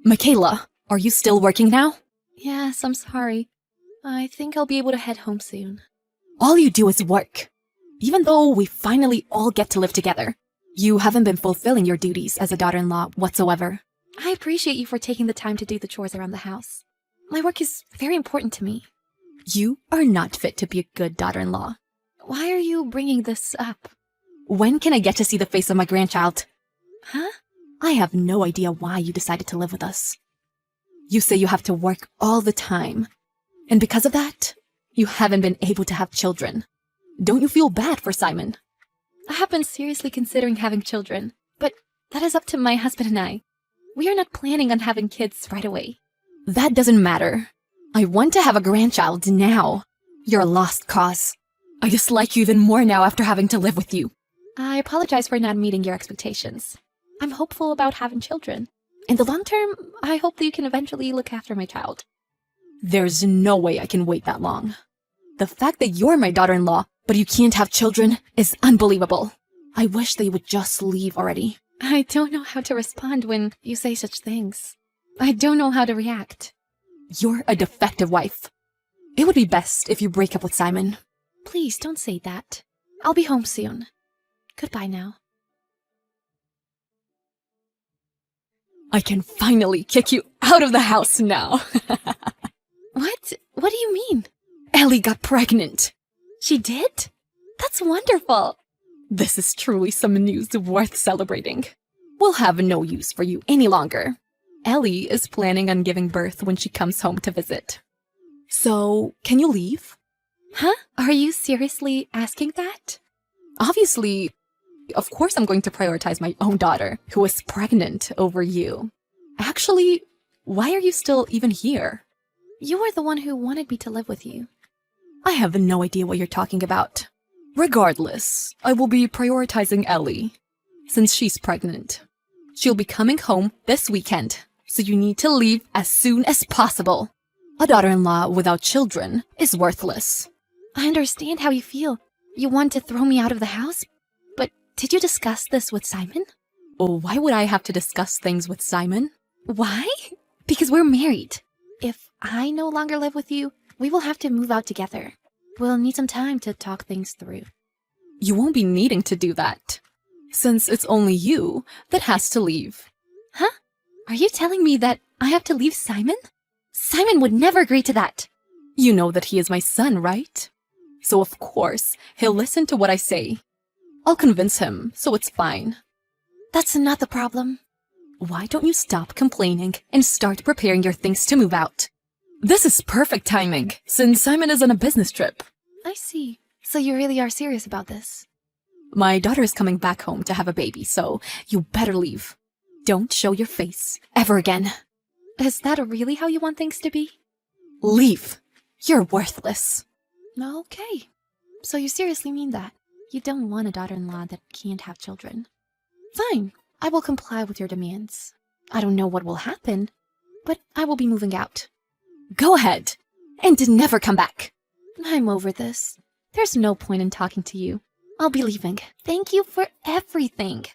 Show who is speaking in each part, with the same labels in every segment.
Speaker 1: Michaela, are you still working now?
Speaker 2: Yes, I'm sorry. I think I'll be able to head home soon.
Speaker 1: All you do is work. Even though we finally all get to live together, you haven't been fulfilling your duties as a daughter-in-law whatsoever.
Speaker 2: I appreciate you for taking the time to do the chores around the house. My work is very important to me.
Speaker 1: You are not fit to be a good daughter-in-law.
Speaker 2: Why are you bringing this up?
Speaker 1: When can I get to see the face of my grandchild?
Speaker 2: Huh?
Speaker 1: I have no idea why you decided to live with us. You say you have to work all the time, and because of that, you haven't been able to have children. Don't you feel bad for Simon?
Speaker 2: I have been seriously considering having children, but that is up to my husband and I. We are not planning on having kids right away.
Speaker 1: That doesn't matter. I want to have a grandchild now. You're a lost cause. I dislike you even more now after having to live with you.
Speaker 2: I apologize for not meeting your expectations. I'm hopeful about having children. In the long term, I hope that you can eventually look after my child.
Speaker 1: There's no way I can wait that long. The fact that you're my daughter-in-law, but you can't have children, is unbelievable. I wish they would just leave already.
Speaker 2: I don't know how to respond when you say such things. I don't know how to react.
Speaker 1: You're a defective wife. It would be best if you break up with Simon.
Speaker 2: Please don't say that. I'll be home soon. Goodbye now.
Speaker 1: I can finally kick you out of the house now.
Speaker 2: What? What do you mean?
Speaker 1: Ellie got pregnant.
Speaker 2: She did? That's wonderful.
Speaker 1: This is truly some news worth celebrating. We'll have no use for you any longer. Ellie is planning on giving birth when she comes home to visit. So, can you leave?
Speaker 2: Huh? Are you seriously asking that?
Speaker 1: Obviously, of course I'm going to prioritize my own daughter, who is pregnant, over you. Actually, why are you still even here?
Speaker 2: You were the one who wanted me to live with you.
Speaker 1: I have no idea what you're talking about. Regardless, I will be prioritizing Ellie, since she's pregnant. She'll be coming home this weekend, so you need to leave as soon as possible. A daughter-in-law without children is worthless.
Speaker 2: I understand how you feel. You want to throw me out of the house? But did you discuss this with Simon?
Speaker 1: Oh, why would I have to discuss things with Simon?
Speaker 2: Why? Because we're married. If I no longer live with you, we will have to move out together. We'll need some time to talk things through.
Speaker 1: You won't be needing to do that, since it's only you that has to leave.
Speaker 2: Huh? Are you telling me that I have to leave Simon? Simon would never agree to that.
Speaker 1: You know that he is my son, right? So of course, he'll listen to what I say. I'll convince him, so it's fine.
Speaker 2: That's not the problem.
Speaker 1: Why don't you stop complaining and start preparing your things to move out? This is perfect timing, since Simon is on a business trip.
Speaker 2: I see. So you really are serious about this?
Speaker 1: My daughter is coming back home to have a baby, so you better leave. Don't show your face ever again.
Speaker 2: Is that really how you want things to be?
Speaker 1: Leave. You're worthless.
Speaker 2: Okay. So you seriously mean that? You don't want a daughter-in-law that can't have children? Fine. I will comply with your demands. I don't know what will happen, but I will be moving out.
Speaker 1: Go ahead, and never come back.
Speaker 2: I'm over this. There's no point in talking to you. I'll be leaving. Thank you for everything.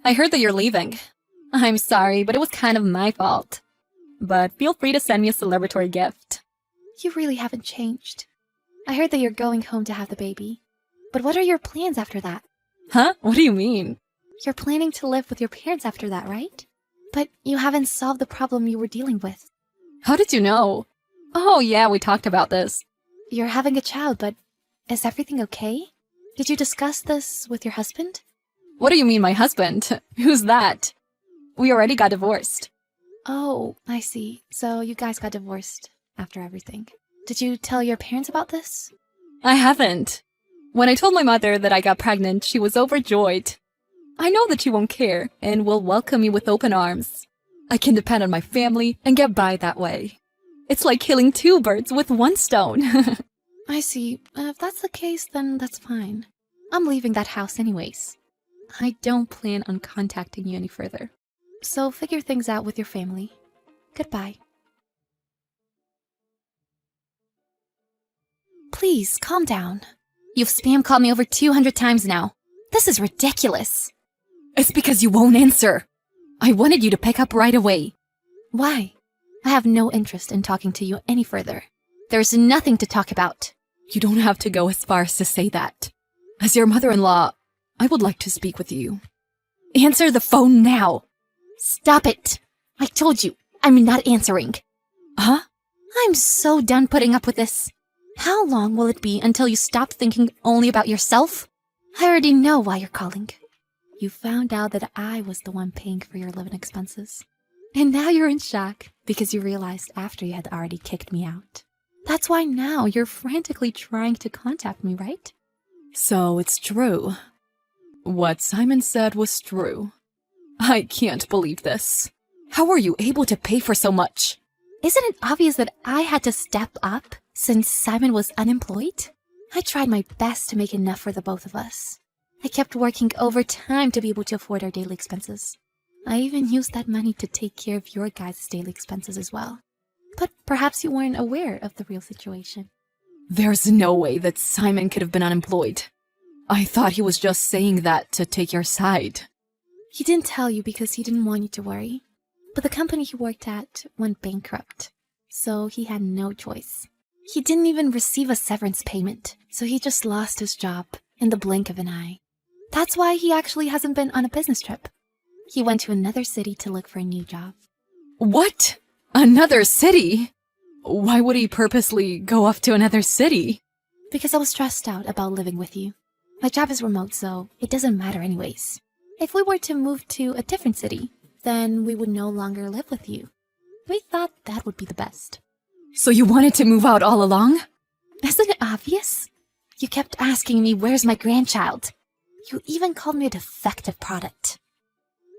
Speaker 1: I heard that you're leaving. I'm sorry, but it was kind of my fault. But feel free to send me a celebratory gift.
Speaker 2: You really haven't changed. I heard that you're going home to have the baby. But what are your plans after that?
Speaker 1: Huh? What do you mean?
Speaker 2: You're planning to live with your parents after that, right? But you haven't solved the problem you were dealing with.
Speaker 1: How did you know? Oh yeah, we talked about this.
Speaker 2: You're having a child, but is everything okay? Did you discuss this with your husband?
Speaker 1: What do you mean, my husband? Who's that? We already got divorced.
Speaker 2: Oh, I see. So you guys got divorced after everything. Did you tell your parents about this?
Speaker 1: I haven't. When I told my mother that I got pregnant, she was overjoyed. I know that she won't care and will welcome me with open arms. I can depend on my family and get by that way. It's like killing two birds with one stone.
Speaker 2: I see. If that's the case, then that's fine. I'm leaving that house anyways. I don't plan on contacting you any further. So figure things out with your family. Goodbye. Please, calm down. You've spam called me over 200 times now. This is ridiculous.
Speaker 1: It's because you won't answer. I wanted you to pick up right away.
Speaker 2: Why? I have no interest in talking to you any further. There's nothing to talk about.
Speaker 1: You don't have to go as far as to say that. As your mother-in-law, I would like to speak with you. Answer the phone now.
Speaker 2: Stop it! I told you, I'm not answering.
Speaker 1: Huh?
Speaker 2: I'm so done putting up with this. How long will it be until you stop thinking only about yourself? I already know why you're calling. You found out that I was the one paying for your living expenses. And now you're in shock because you realized after you had already kicked me out. That's why now you're frantically trying to contact me, right?
Speaker 1: So it's true. What Simon said was true. I can't believe this. How were you able to pay for so much?
Speaker 2: Isn't it obvious that I had to step up since Simon was unemployed? I tried my best to make enough for the both of us. I kept working overtime to be able to afford our daily expenses. I even used that money to take care of your guys' daily expenses as well. But perhaps you weren't aware of the real situation.
Speaker 1: There's no way that Simon could have been unemployed. I thought he was just saying that to take your side.
Speaker 2: He didn't tell you because he didn't want you to worry. But the company he worked at went bankrupt, so he had no choice. He didn't even receive a severance payment, so he just lost his job in the blink of an eye. That's why he actually hasn't been on a business trip. He went to another city to look for a new job.
Speaker 1: What? Another city? Why would he purposely go off to another city?
Speaker 2: Because I was stressed out about living with you. My job is remote, so it doesn't matter anyways. If we were to move to a different city, then we would no longer live with you. We thought that would be the best.
Speaker 1: So you wanted to move out all along?
Speaker 2: Isn't it obvious? You kept asking me where's my grandchild. You even called me a defective product.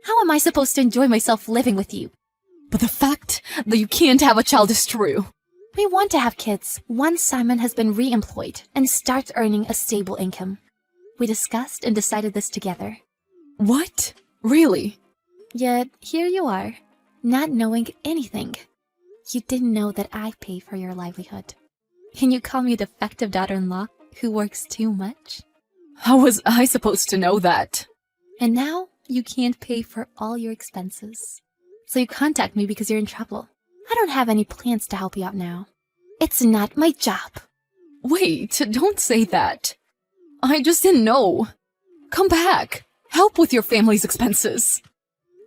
Speaker 2: How am I supposed to enjoy myself living with you?
Speaker 1: But the fact that you can't have a child is true.
Speaker 2: We want to have kids once Simon has been re-employed and starts earning a stable income. We discussed and decided this together.
Speaker 1: What? Really?
Speaker 2: Yet here you are, not knowing anything. You didn't know that I pay for your livelihood. And you call me a defective daughter-in-law who works too much?
Speaker 1: How was I supposed to know that?
Speaker 2: And now you can't pay for all your expenses. So you contact me because you're in trouble. I don't have any plans to help you out now. It's not my job.
Speaker 1: Wait, don't say that. I just didn't know. Come back. Help with your family's expenses.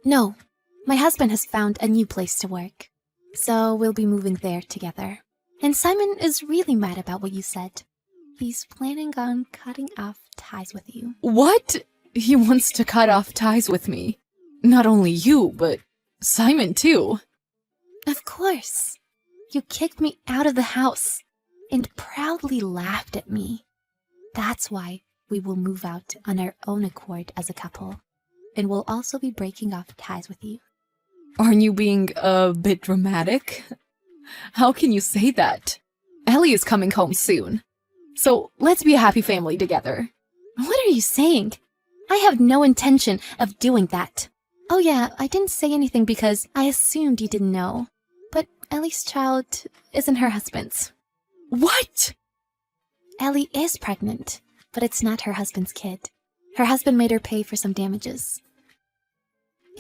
Speaker 2: No, my husband has found a new place to work. So we'll be moving there together. And Simon is really mad about what you said. He's planning on cutting off ties with you.
Speaker 1: What? He wants to cut off ties with me. Not only you, but Simon too.
Speaker 2: Of course. You kicked me out of the house and proudly laughed at me. That's why we will move out on our own accord as a couple. And we'll also be breaking off ties with you.
Speaker 1: Aren't you being a bit dramatic? How can you say that? Ellie is coming home soon. So let's be a happy family together.
Speaker 2: What are you saying? I have no intention of doing that. Oh yeah, I didn't say anything because I assumed you didn't know. But Ellie's child isn't her husband's.
Speaker 1: What?
Speaker 2: Ellie is pregnant, but it's not her husband's kid. Her husband made her pay for some damages.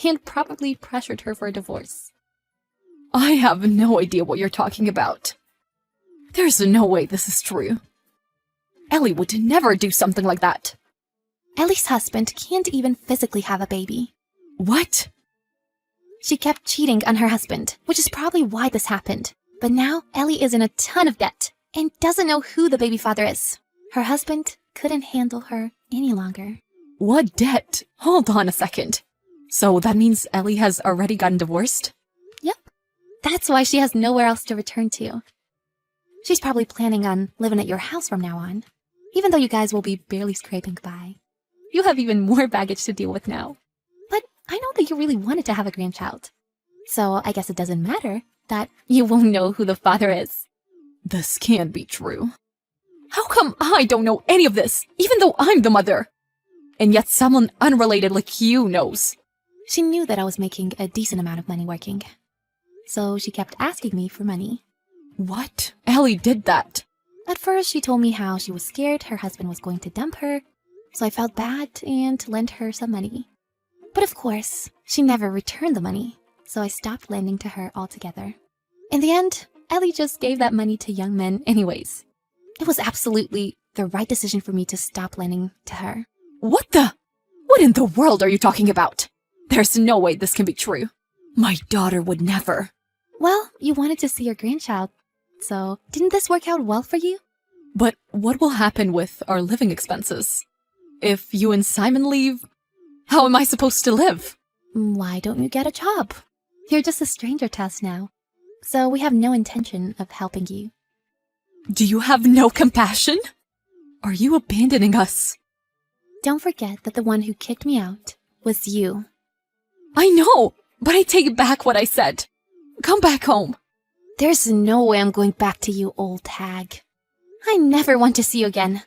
Speaker 2: And probably pressured her for a divorce.
Speaker 1: I have no idea what you're talking about. There's no way this is true. Ellie would never do something like that.
Speaker 2: Ellie's husband can't even physically have a baby.
Speaker 1: What?
Speaker 2: She kept cheating on her husband, which is probably why this happened. But now Ellie is in a ton of debt and doesn't know who the baby father is. Her husband couldn't handle her any longer.
Speaker 1: What debt? Hold on a second. So that means Ellie has already gotten divorced?
Speaker 2: Yep. That's why she has nowhere else to return to. She's probably planning on living at your house from now on, even though you guys will be barely scraping by. You have even more baggage to deal with now. But I know that you really wanted to have a grandchild. So I guess it doesn't matter that you won't know who the father is.
Speaker 1: This can't be true. How come I don't know any of this, even though I'm the mother? And yet someone unrelated like you knows.
Speaker 2: She knew that I was making a decent amount of money working. So she kept asking me for money.
Speaker 1: What? Ellie did that.
Speaker 2: At first, she told me how she was scared her husband was going to dump her, so I felt bad and lent her some money. But of course, she never returned the money, so I stopped lending to her altogether. In the end, Ellie just gave that money to young men anyways. It was absolutely the right decision for me to stop lending to her.
Speaker 1: What in the world are you talking about? There's no way this can be true. My daughter would never.
Speaker 2: Well, you wanted to see your grandchild, so didn't this work out well for you?
Speaker 1: But what will happen with our living expenses? If you and Simon leave, how am I supposed to live?
Speaker 2: Why don't you get a job? You're just a stranger to us now, so we have no intention of helping you.
Speaker 1: Do you have no compassion? Are you abandoning us?
Speaker 2: Don't forget that the one who kicked me out was you.
Speaker 1: I know, but I take back what I said. Come back home.
Speaker 2: There's no way I'm going back to you, old hag. I never want to see you again.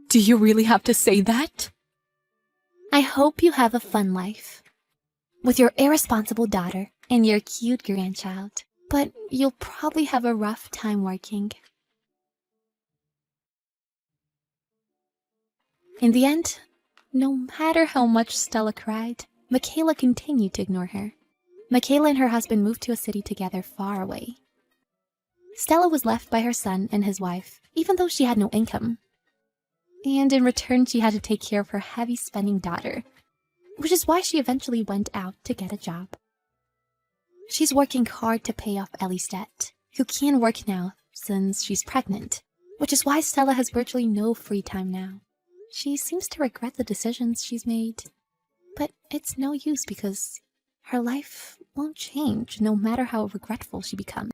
Speaker 1: Do you really have to say that?
Speaker 2: I hope you have a fun life with your irresponsible daughter and your cute grandchild, but you'll probably have a rough time working. In the end, no matter how much Stella cried, Michaela continued to ignore her. Michaela and her husband moved to a city together far away. Stella was left by her son and his wife, even though she had no income. And in return, she had to take care of her heavy-spending daughter, which is why she eventually went out to get a job. She's working hard to pay off Ellie's debt, who can't work now since she's pregnant, which is why Stella has virtually no free time now. She seems to regret the decisions she's made, but it's no use because her life won't change no matter how regretful she becomes.